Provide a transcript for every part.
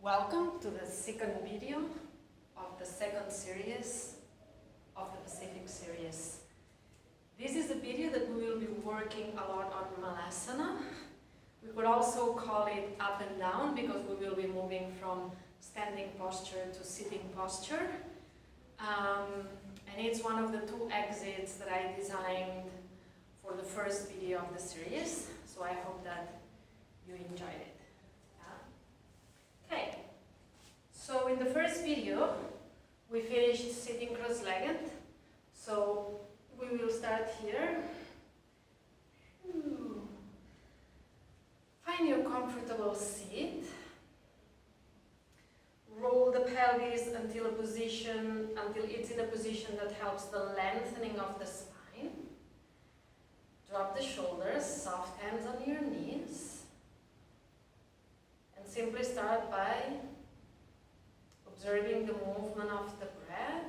Welcome to the second video of the second series of the Pacific series. This is a video that we will be working a lot on malasana. We could also call it up and down because we will be moving from standing posture to sitting posture. And it's one of the two exits that I designed for the first video of the series. So I hope that you enjoyed it. Okay, so in the first video, we finished sitting cross-legged. So we will start here. Find your comfortable seat. Roll the pelvis until it's in a position that helps the lengthening of the spine. Drop the shoulders, soft hands on your knees. And simply start by observing the movement of the breath.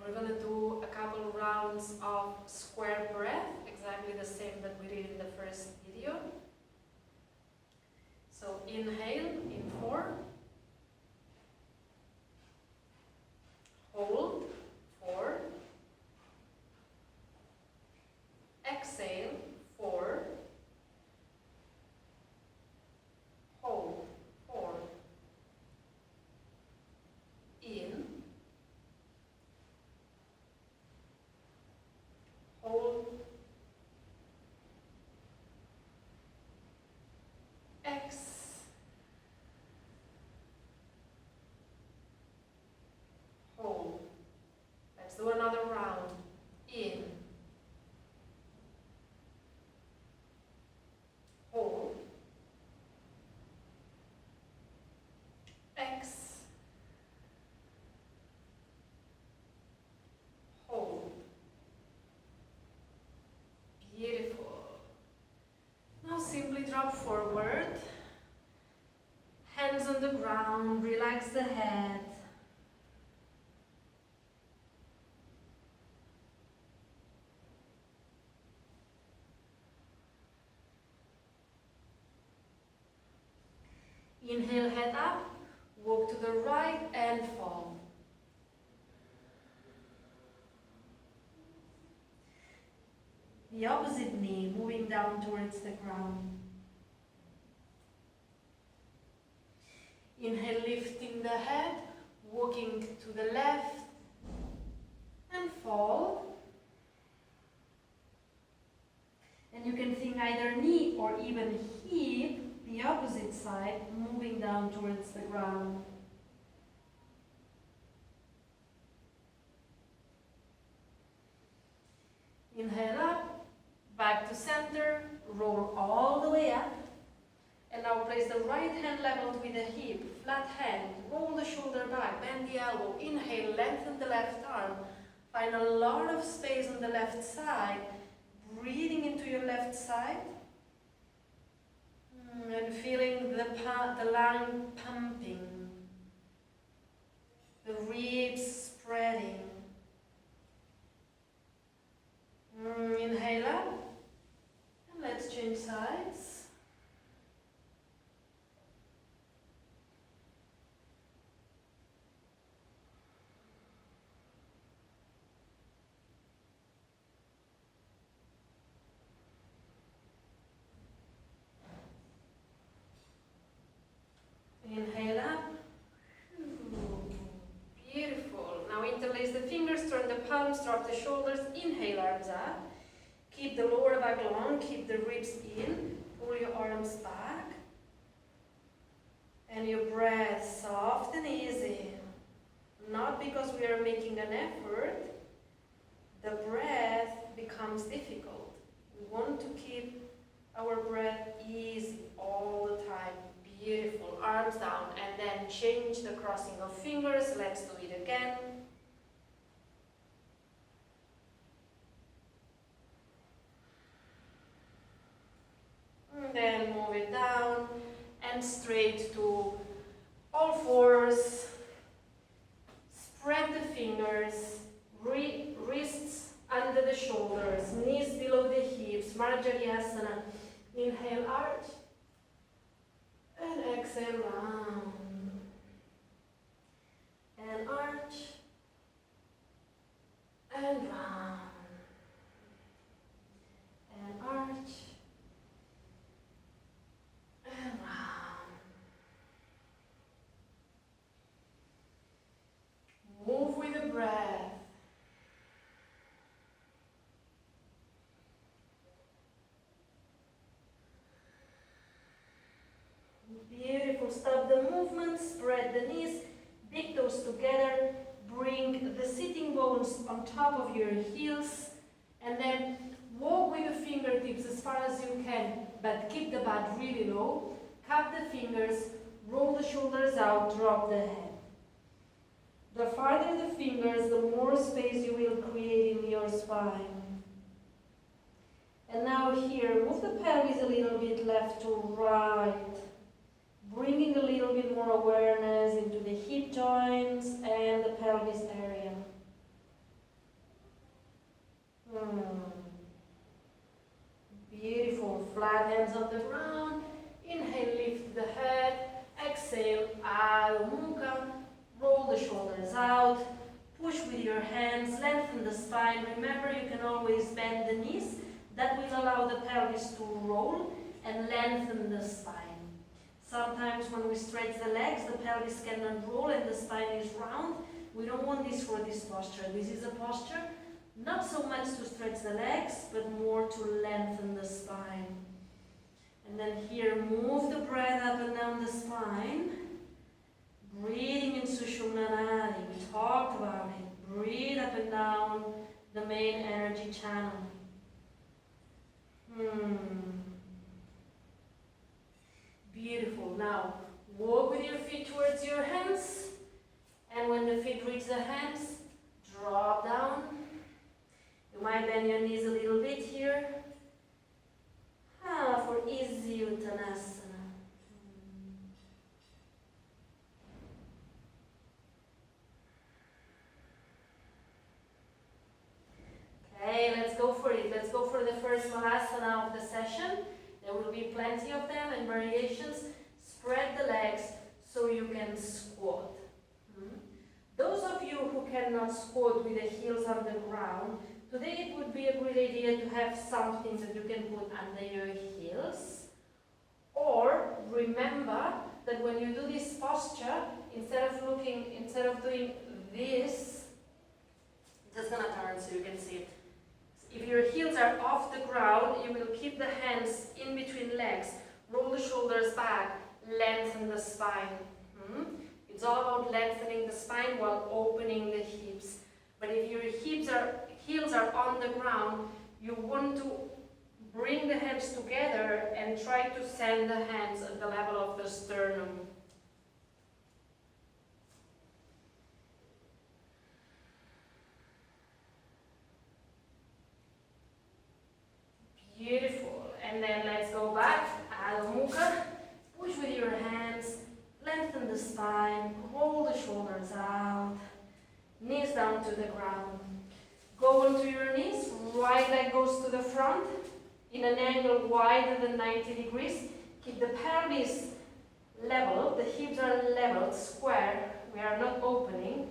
We're going to do a couple of rounds of square breath, exactly the same that we did in the first video. So inhale in 4, hold 4, exhale 4, hold 4, in, hold, X, hold. Let's do another round. In, hold, X, hold. Beautiful. Now simply drop forward, hands on the ground, relax the head. Inhale, head up, walk to the right and fall. The opposite knee moving down towards the ground. Inhale, lifting the head, walking to the left and fall. And you can think either knee or even hip, the opposite side, moving down towards the ground. Inhale up, back to center, roll all the way up. And now place the right hand leveled with the hip, flat hand, roll the shoulder back, bend the elbow, inhale, lengthen the left arm. Find a lot of space on the left side, breathing into your left side. And feeling the lung pumping, the ribs spreading. Inhale up, and let's change sides. Inhale up. Beautiful. Now interlace the fingers, turn the palms, drop the shoulders, inhale, arms up. Keep the lower back long, keep the ribs in, pull your arms back. And your breath soft and easy. Not because we are making an effort, the breath becomes difficult. We want to keep our breath easy all the time. Beautiful. Arms down and then change the crossing of fingers. Let's do it again. And then move it down and straight to all fours. Spread the fingers, wrists under the shoulders, knees below the hips, Marjariasana. Inhale, arch, and exhale, round. And arch, and round. And arch, and round. Move with the breath. Beautiful. Stop the movement, spread the knees, big toes together, bring the sitting bones on top of your heels, and then walk with the fingertips as far as you can, but keep the butt really low. Cup the fingers, roll the shoulders out, drop the head. The farther the fingers, the more space you will create in your spine. And now here, move the pelvis a little bit left to right. Bringing a little bit more awareness into the hip joints and the pelvis area. Beautiful. Flat hands on the ground. Inhale, lift the head. Exhale, Adho Mukha. Roll the shoulders out. Push with your hands. Lengthen the spine. Remember, you can always bend the knees. That will allow the pelvis to roll and lengthen the spine. Sometimes when we stretch the legs, the pelvis cannot roll and the spine is round. We don't want this for this posture. This is a posture not so much to stretch the legs, but more to lengthen the spine. And then here, move the breath up and down the spine. Breathing in Sushumna Nadi. We talked about it. Breathe up and down the main energy channel. Beautiful. Now, walk with your feet towards your hands. And when the feet reach the hands, drop down. You might bend your knees a little bit here. For easy Uttanasana. Okay, let's go for it. Let's go for the first malasana of the session. There will be plenty of them and variations. Spread the legs so you can squat. Those of you who cannot squat with the heels on the ground, today it would be a great idea to have something that you can put under your heels. Or remember that when you do this posture, instead of doing this, just gonna turn so you can see it. If your heels are off the ground, you will keep the hands in between legs, roll the shoulders back, lengthen the spine. It's all about lengthening the spine while opening the hips. But if your heels are on the ground, you want to bring the hands together and try to send the hands at the level of the sternum. Beautiful. And then let's go back. Adho Mukha. Push with your hands. Lengthen the spine. Roll the shoulders out. Knees down to the ground. Go onto your knees. Right leg goes to the front in an angle wider than 90 degrees. Keep the pelvis level. The hips are leveled, square. We are not opening.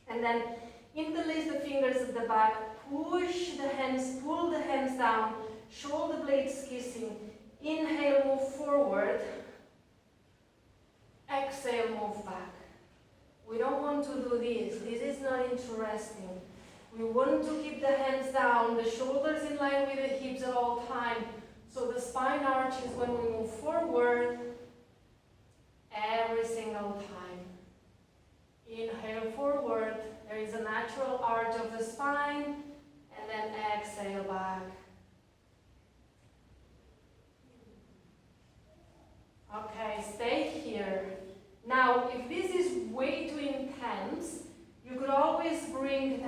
And then interlace the fingers at the back. Push the hands, pull the hands down. Shoulder blades kissing. Inhale, move forward. Exhale, move back. We don't want to do this. This is not interesting. We want to keep the hands down, the shoulders in line with the hips at all time. So the spine arches when we move forward every single time. Inhale forward. There is a natural arch of the spine. And then exhale back. Okay, stay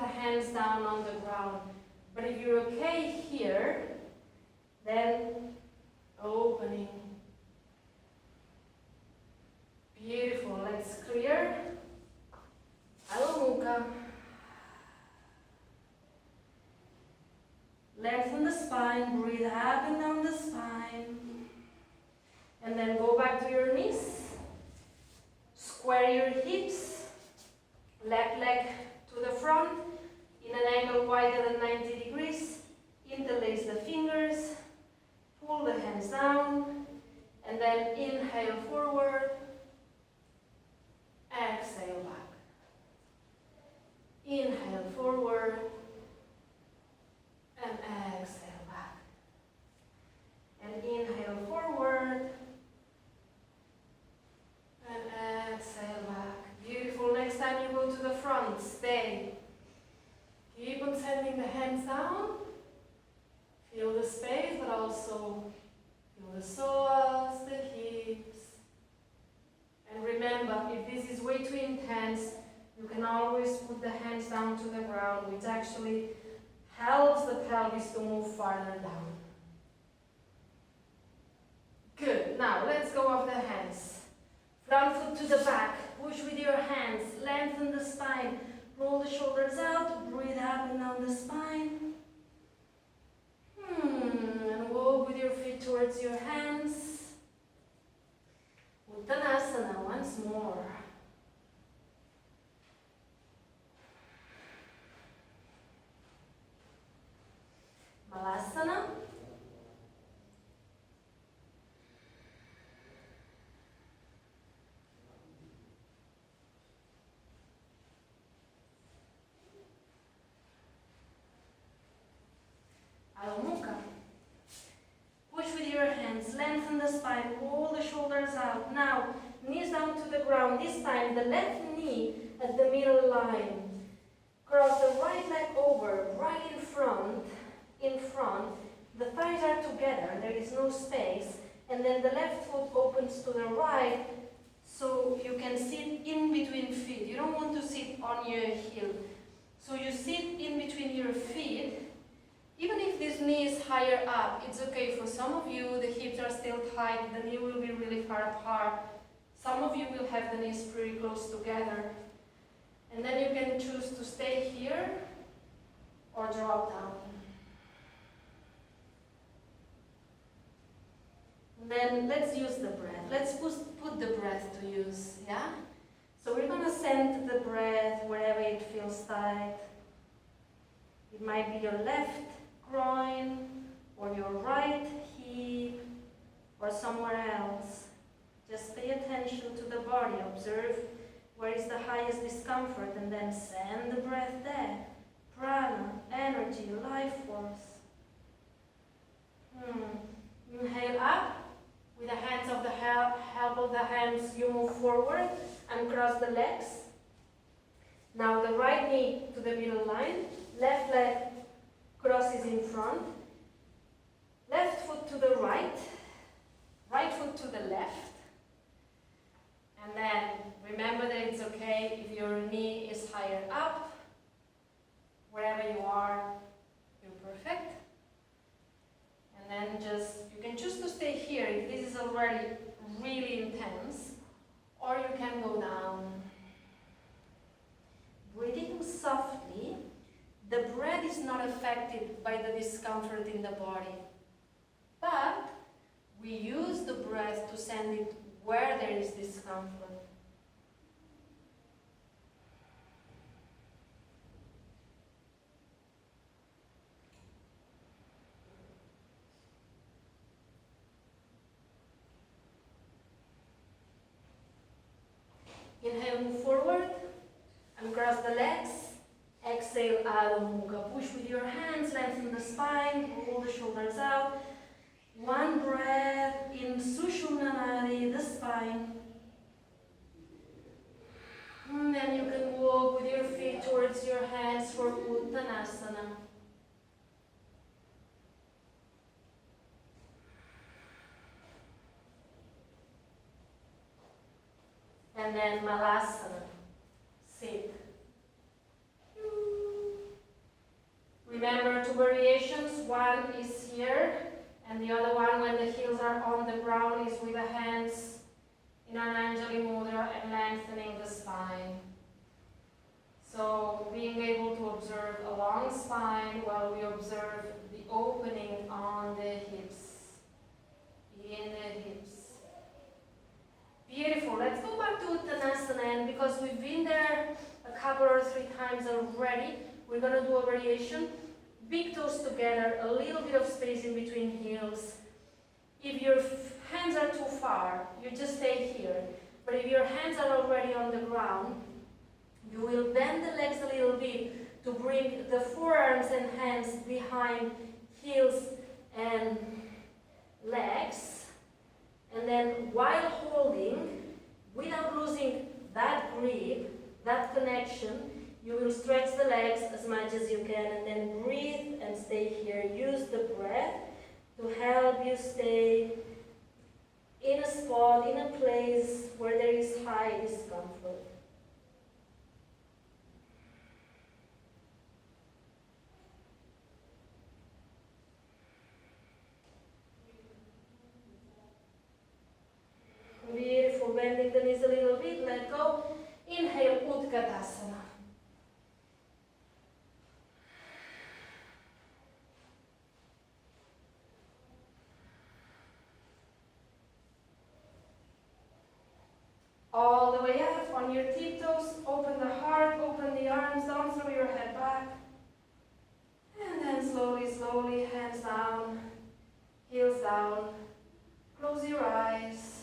hands down on the ground. But if you're okay here, then opening. Beautiful. Let's clear. Adho Mukha. Lengthen the spine, breathe up and down the spine. And then go back to your knees. Square your hips. Left leg to the front in an angle wider than 90 degrees. Interlace the fingers. Pull the hands down. And then inhale forward. Exhale back. Inhale forward. And exhale back. And inhale forward. And exhale back. Beautiful. Next time you go to the front, stay. Keep on sending the hands down. Feel the space, but also feel the psoas, the hips. And remember, if this is way too intense, you can always put the hands down to the ground, which actually helps the pelvis to move farther down. Good. Now, let's go off the hands. Front foot to the back. Push with your hands. Lengthen the spine. Roll the shoulders out. Breathe up and down the spine. And walk with your feet towards your hands. Uttanasana once more. Malasana. Adho Mukha. Push with your hands, lengthen the spine, roll the shoulders out. Now, knees down to the ground. This time, the left knee at the middle line. Cross the right leg over, right in front. The thighs are together, there is no space. And then the left foot opens to the right, so you can sit in between feet. You don't want to sit on your heel. So you sit in between your feet. Even if this knee is higher up, it's okay. For some of you, the hips are still tight, the knee will be really far apart. Some of you will have the knees pretty close together. And then you can choose to stay here or drop down. And then let's use the breath. Let's put the breath to use, yeah? So we're going to send the breath wherever it feels tight. It might be your left groin, or your right hip, or somewhere else. Just pay attention to the body. Observe where is the highest discomfort, and then send the breath there. Prana, energy, life force. Inhale up. With the hands of the help of the hands, you move forward and cross the legs. Now the right knee to the middle line, left leg crosses in front, left foot to the right, right foot to the left. And then remember that it's okay if your knee is higher up. Wherever you are, you're perfect. And then you can choose to stay here if this is already really intense, or you can go down. Breathing softly, the breath is not affected by the discomfort in the body, but we use the breath to send it where there is discomfort. Inhale, move forward and cross the legs. Exhale, Adho Mukha. Push with your hands, lengthen the spine, roll the shoulders out. One breath in Sushumna Nadi, the spine. And then you can walk with your feet towards your hands for Uttanasana. And then Malasana, sit. Remember two variations. One is here, and the other one when the heels are on the ground is with the hands in an Anjali Mudra and lengthening the spine. So being able to observe a long spine while we observe the opening on the hips, in the hips. Beautiful. Let's go back to Uttanasana, and because we've been there a couple or 3 times already, we're going to do a variation. Big toes together, a little bit of space in between heels. If your hands are too far, you just stay here. But if your hands are already on the ground, you will bend the legs a little bit to bring the forearms and hands behind heels and legs. And then while holding, without losing that grip, that connection, you will stretch the legs as much as you can and then breathe and stay here. Use the breath to help you stay in a spot, in a place where there is high discomfort. Beautiful. Bending the knees a little bit. Let go. Inhale, Utkatasana. All the way up on your tiptoes. Open the heart, open the arms, don't throw your head back. And then slowly, slowly, hands down, heels down. Close your eyes.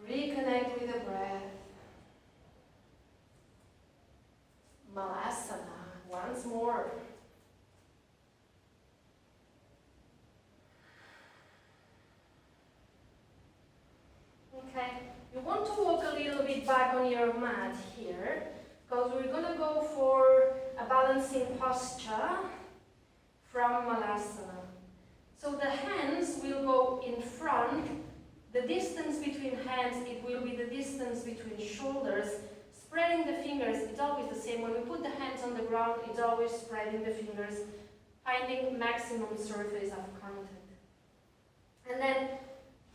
Reconnect with the breath. Malasana, once more. Okay, you want to walk a little bit back on your mat here, because we're going to go for a balancing posture from Malasana. So the hands will go in front. The distance between hands, it will be the distance between shoulders. Spreading the fingers, it's always the same. When we put the hands on the ground, it's always spreading the fingers, finding maximum surface of contact. And then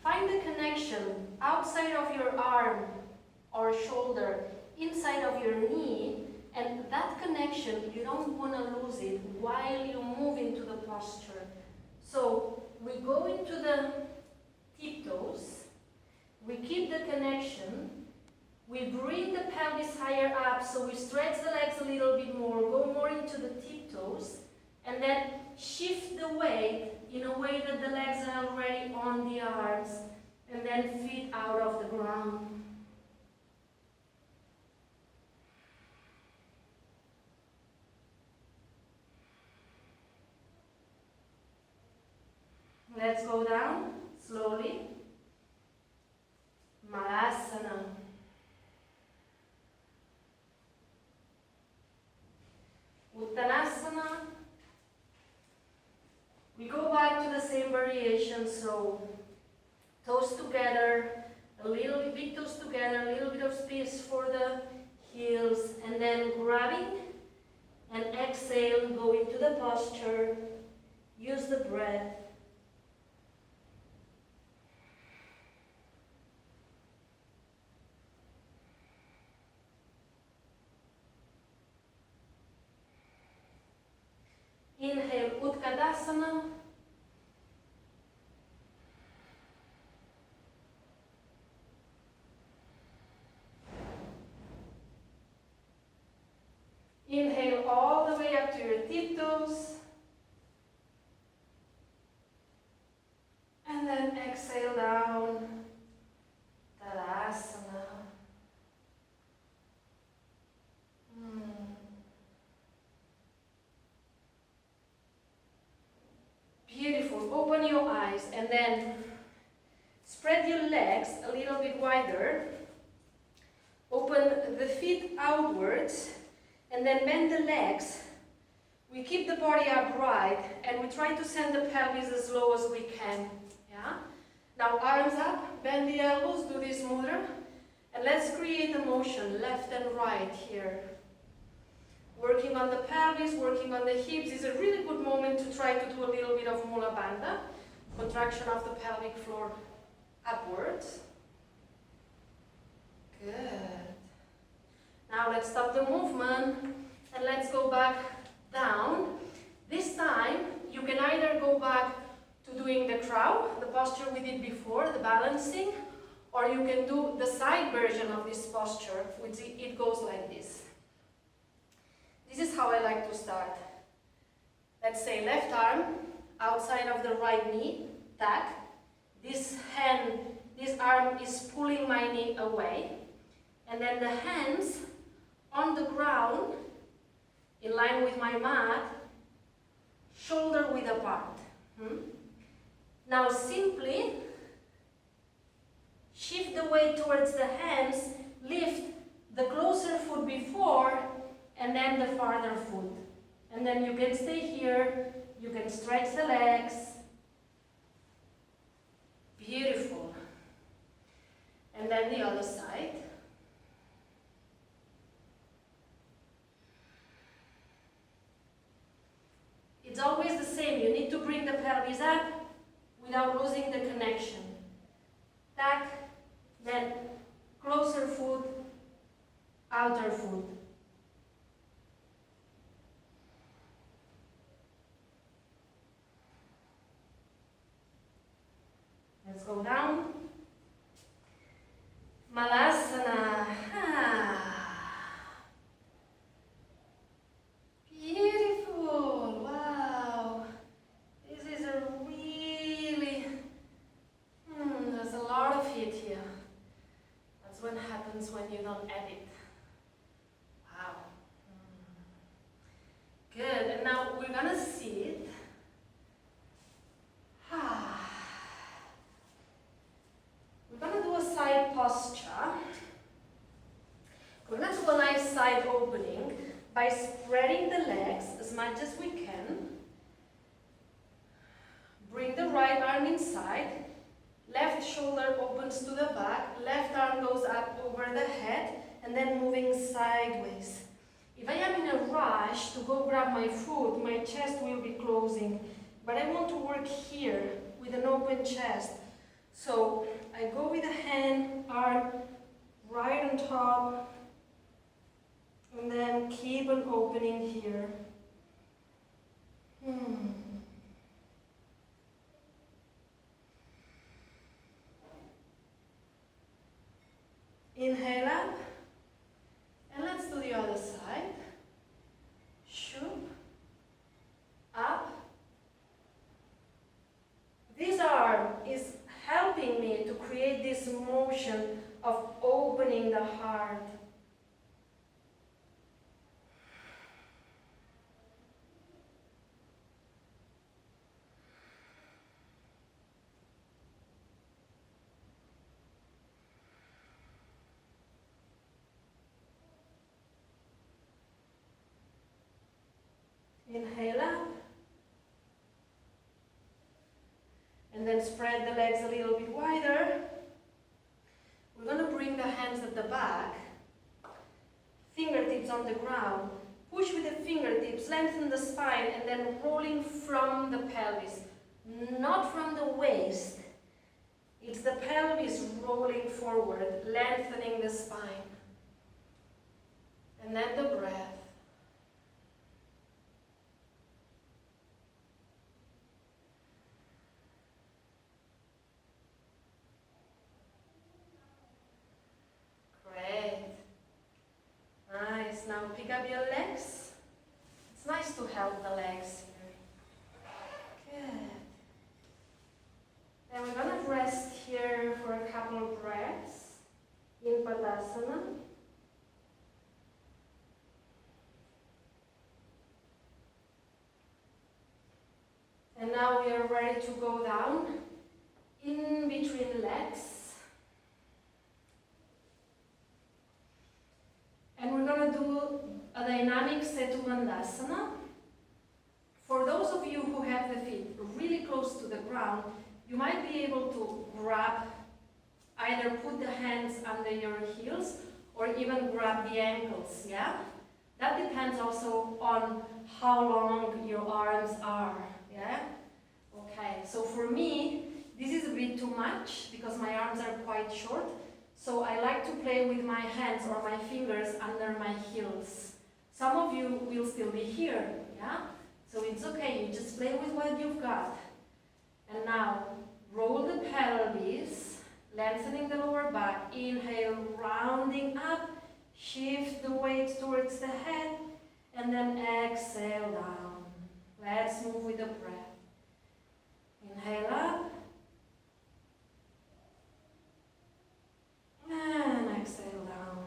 find the connection outside of your arm or shoulder, inside of your knee, and that connection, you don't want to lose it while you move into the posture. So we go into the tiptoes, we keep the connection, we bring the pelvis higher up, so we stretch the legs a little bit more, go more into the tiptoes, and then shift the weight in a way that the legs are already on the arms, and then feet out of the ground. Let's go down slowly. Malasana. Uttanasana. We go back to the same variation, so toes together, a little bit, big toes together, a little bit of space for the heels, and then grabbing and exhale, go into the posture, use the breath. Inhale, Utkatasana. Inhale all the way up to your tiptoes. And then exhale down. Tadasana. Beautiful. Open your eyes and then spread your legs a little bit wider. Open the feet outwards and then bend the legs. We keep the body upright and we try to send the pelvis as low as we can. Yeah? Now arms up, bend the elbows, do this mudra, and let's create a motion left and right here. Working on the pelvis, working on the hips is a really good moment to try to do a little bit of mula bandha, contraction of the pelvic floor upwards. Good. Now let's stop the movement and let's go back down. This time you can either go back to doing the crow, the posture we did before, the balancing, or you can do the side version of this posture, which it goes like this. This is how I like to start. Let's say left arm outside of the right knee, tack. This arm is pulling my knee away. And then the hands on the ground, in line with my mat, shoulder width apart. Now simply shift the weight towards the hands, lift the closer foot before, and then the farther foot. And then you can stay here, you can stretch the legs. Beautiful. And then the other side. It's always the same, you need to bring the pelvis up without losing the connection. Tack, then closer foot, outer foot. Let's go down. Malasana. Beautiful. Wow. This is a really, there's a lot of heat here. That's what happens when you don't edit. Wow. Good. And now we're going to sit. We're going to do a side posture. We're going to do a nice side opening by spreading the legs as much as we can. Bring the right arm inside. Left shoulder opens to the back. Left arm goes up over the head and then moving sideways. If I am in a rush to go grab my food, my chest will be closing. But I want to work here with an open chest. So I go with the hand, arm right on top, and then keep an opening here. Inhale up, and let's do the other side. Shoop, up. This arm is helping me to create this motion of opening the heart. Inhale up. And then spread the legs a little bit wider. We're going to bring the hands at the back. Fingertips on the ground. Push with the fingertips, lengthen the spine, and then rolling from the pelvis. Not from the waist. It's the pelvis rolling forward, lengthening the spine. And then the breath. Now pick up your legs. It's nice to help the legs here. Good. Then we're going to rest here for a couple of breaths in malasana. And now we are ready to go down in between legs. And we're going to do a dynamic Setu Bandhasana. For those of you who have the feet really close to the ground, you might be able to grab, either put the hands under your heels or even grab the ankles, yeah? That depends also on how long your arms are, yeah? Okay, so for me, this is a bit too much because my arms are quite short. So I like to play with my hands or my fingers under my heels. Some of you will still be here, yeah? So it's okay, you just play with what you've got. And now, roll the pelvis, lengthening the lower back. Inhale, rounding up, shift the weight towards the head, and then exhale down. Let's move with the breath. Inhale up, and exhale down.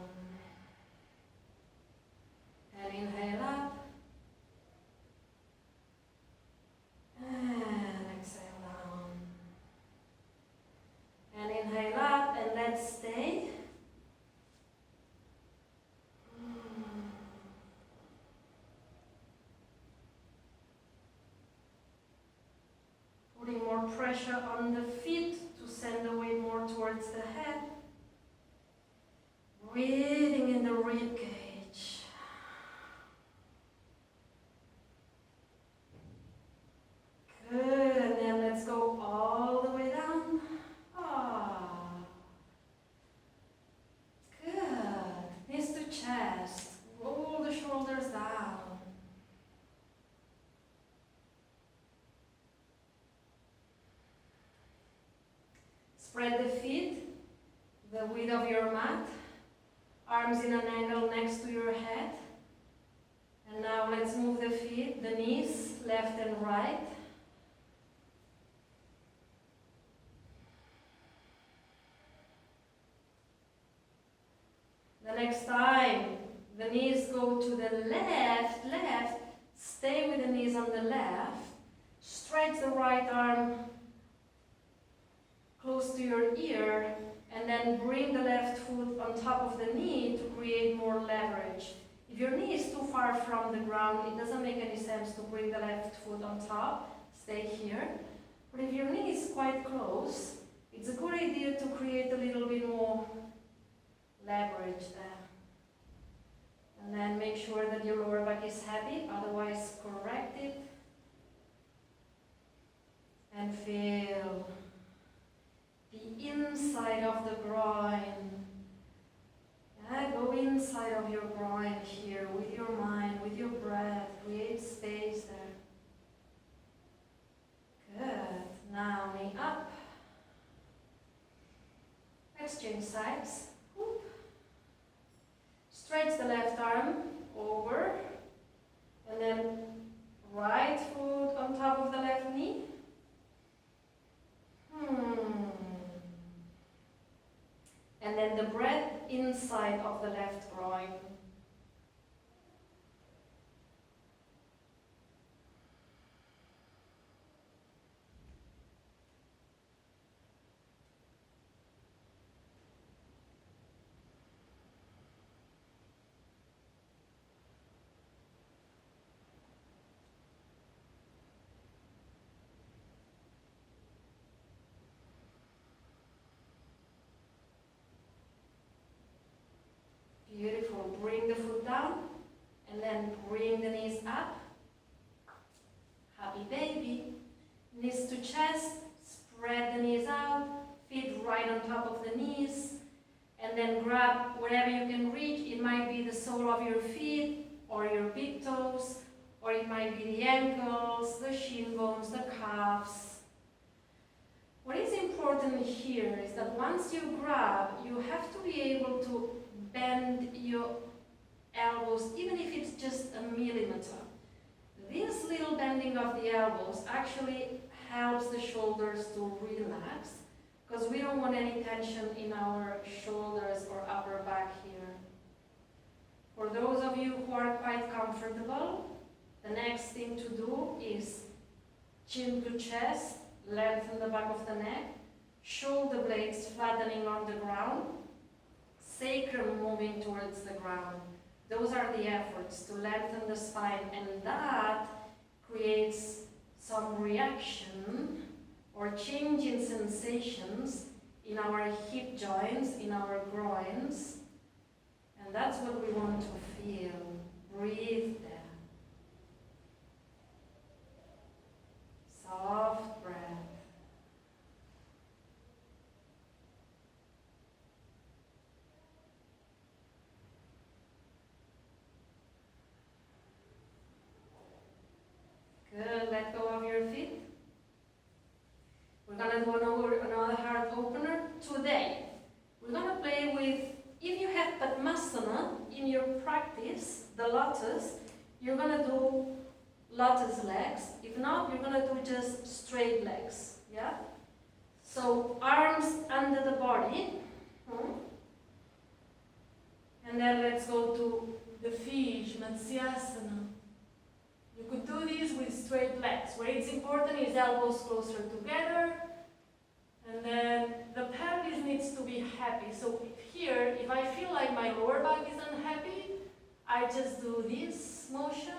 And inhale up, and exhale down. And inhale up, and let's stay. Putting more pressure on the feet to send the weight more towards the head. Breathing in the rib cage. Good, and then let's go all the way down. Ah. Good. Knees to chest. Roll the shoulders down. Spread the feet, the width of your mat. Arms in an angle next to your head. And now let's move the feet, the knees, left and right. The next time, the knees go to the left, stay with the knees on the left. Stretch the right arm close to your ear, and then bring the left foot on top of the knee to create more leverage. If your knee is too far from the ground, it doesn't make any sense to bring the left foot on top. Stay here. But if your knee is quite close, it's a good idea to create a little bit more leverage there. And then make sure that your lower back is happy, otherwise correct it. And feel the inside of the groin. Go inside of your groin here with your mind, with your breath. Create space there. Good. Now knee up. Exchange sides. Whoop. Stretch the left arm over. And then right foot on top of the left knee. And then the breath inside of the left groin. Beautiful. Bring the foot down and then bring the knees up. Happy baby. Knees to chest. Spread the knees out. Feet right on top of the knees. And then grab wherever you can reach. It might be the sole of your feet or your big toes, or it might be the ankles, the shin bones, the calves. What is important here is that once you grab, you have to be able to bend your elbows, even if it's just a millimeter. This little bending of the elbows actually helps the shoulders to relax, because we don't want any tension in our shoulders or upper back here. For those of you who are quite comfortable, the next thing to do is chin to chest, lengthen the back of the neck, shoulder blades flattening on the ground, sacrum moving towards the ground. Those are the efforts to lengthen the spine, and that creates some reaction or change in sensations in our hip joints, in our groins, and that's what we want to feel. breathe there. Soft breath. Good, let go of your feet. We're going to do another heart opener today. We're going to play with, if you have Padmasana in your practice, the lotus, you're going to do lotus legs. If not, you're going to do just straight legs. Yeah? So arms under the body. And then let's go to the Fij, Matsyasana. You could do this with straight legs. Where it's important is elbows closer together. And then the pelvis needs to be happy. So here, if I feel like my lower back is unhappy, I just do this motion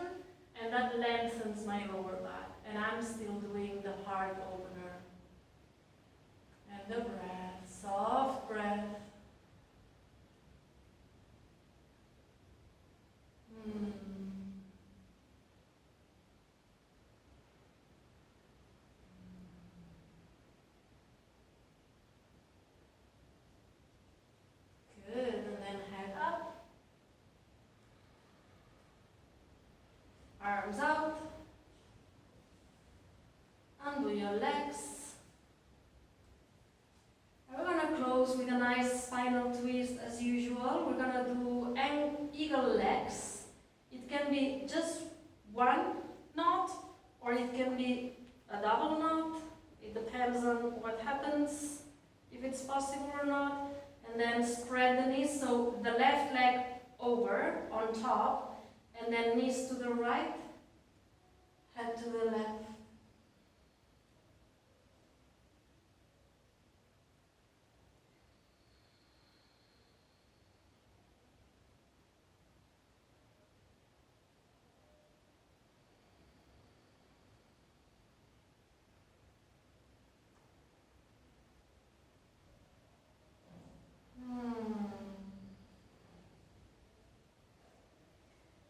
and that lengthens my lower back. And I'm still doing the heart opener. And the breath, soft breath. Good, and then head up. Arms out. Undo your legs. And we're going to close with a nice spinal twist as usual. We're going to do eagle legs. It can be just one knot or it can be a double knot. It depends on what happens, if it's possible or not. And then spread the knees, so the left leg over on top, and then knees to the right, head to the left.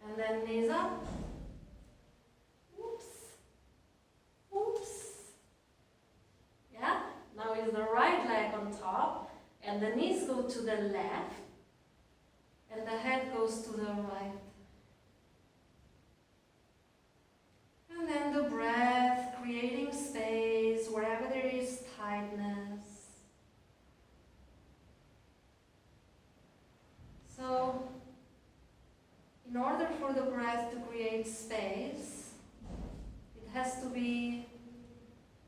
And then knees up. Oops. Oops. Yeah? Now is the right leg on top. And the knees go to the left. And the head goes to the right. And then the breath, creating space wherever there is tightness. So, in order for the breath to create space, it has to be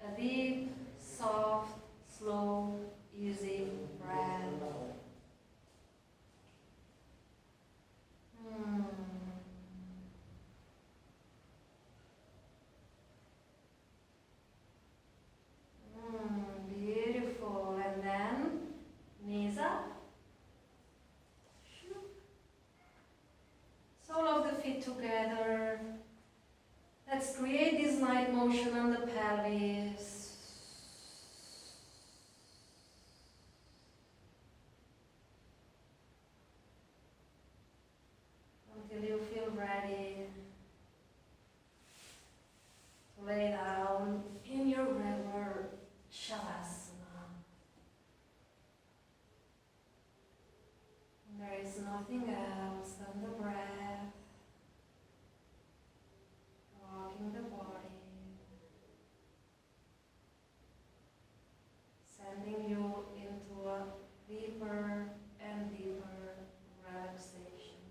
a deep, soft, slow, easy breath. Beautiful. And then knees up. Sole of the feet together. Let's create this light motion on the pelvis. Until you feel ready to lay down in your regular shavasana. There is nothing else than the breath, walking the body, sending you into a deeper and deeper relaxation.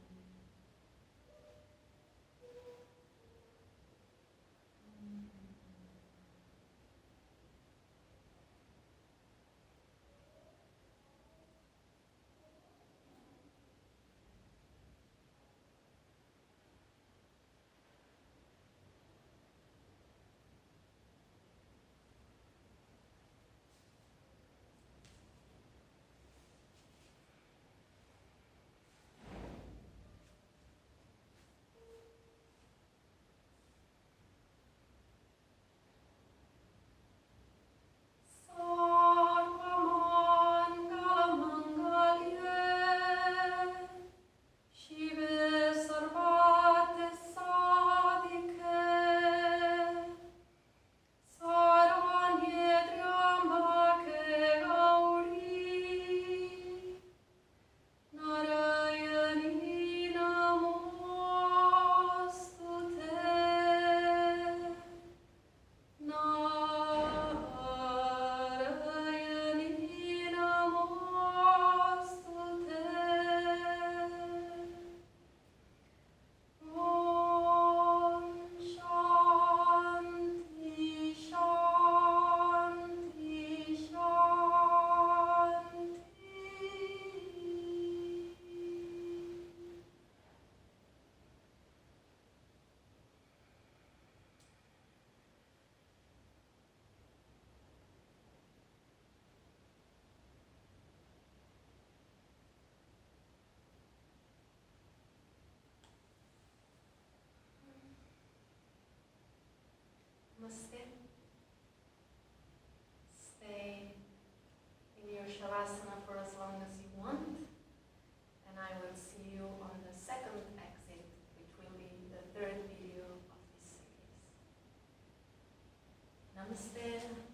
Namaste.